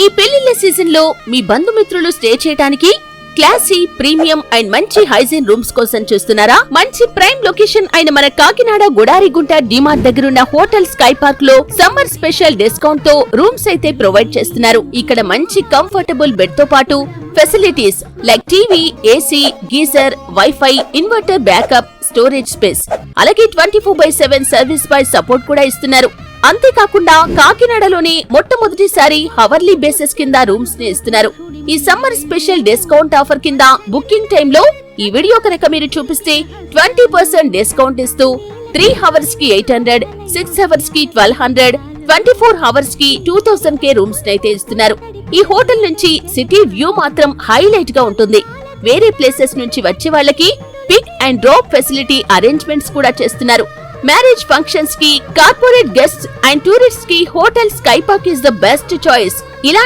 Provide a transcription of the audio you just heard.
ఈ పెళ్లిళ్ల సీజన్ లో మీ బంధుమిత్రులు స్టే చేయడానికి క్లాసీ, ప్రీమియం అండ్ మంచి హైజీన్ రూమ్స్ కోసం చూస్తున్నారా? మంచి ప్రైమ్ లొకేషన్ అయిన మన కాకినాడ గుడారిగుంట డిమార్ట్ దగ్గరున్న హోటల్ స్కై పార్క్ లో సమ్మర్ స్పెషల్ డిస్కౌంట్ తో రూమ్స్ అయితే ప్రొవైడ్ చేస్తున్నారు. ఇక్కడ మంచి కంఫర్టబుల్ బెడ్ తో పాటు facilities like TV, AC, geyser, wifi, inverter backup, storage space, అలాగే 24/7 సర్వీస్ బాయ్ సపోర్ట్ కూడా ఇస్తున్నారు. అంతేకాకుండా కాకినాడలోనే మొట్టమొదటిసారి హవర్లీ బేసిస్ కింద రూమ్స్ ని ఇస్తున్నారు. ఈ సమ్మర్ స్పెషల్ డిస్కౌంట్ ఆఫర్ కింద బుకింగ్ టైమ్ లో ఈ వీడియో కనుక మీరు చూపిస్తే 20% డిస్కౌంట్ ఇస్తూ 3 hours కి 800, 6 hours కి 1200, 24 hours కి 2000 కే రూమ్స్ అయితే ఇస్తున్నారు. ఈ హోటల్ నుంచి సిటీ వ్యూ మాత్రం హైలైట్ గా ఉంటుంది. వేరే ప్లేసెస్ నుంచి వచ్చే వాళ్ళకి pick and drop facility arrangements కూడా చేస్తున్నారు. మ్యారేజ్ ఫంక్షన్స్ కి, కార్పొరేట్ గెస్ట్స్ అండ్ టూరిస్ట్ కి hotel sky park is the best choice. ఇలా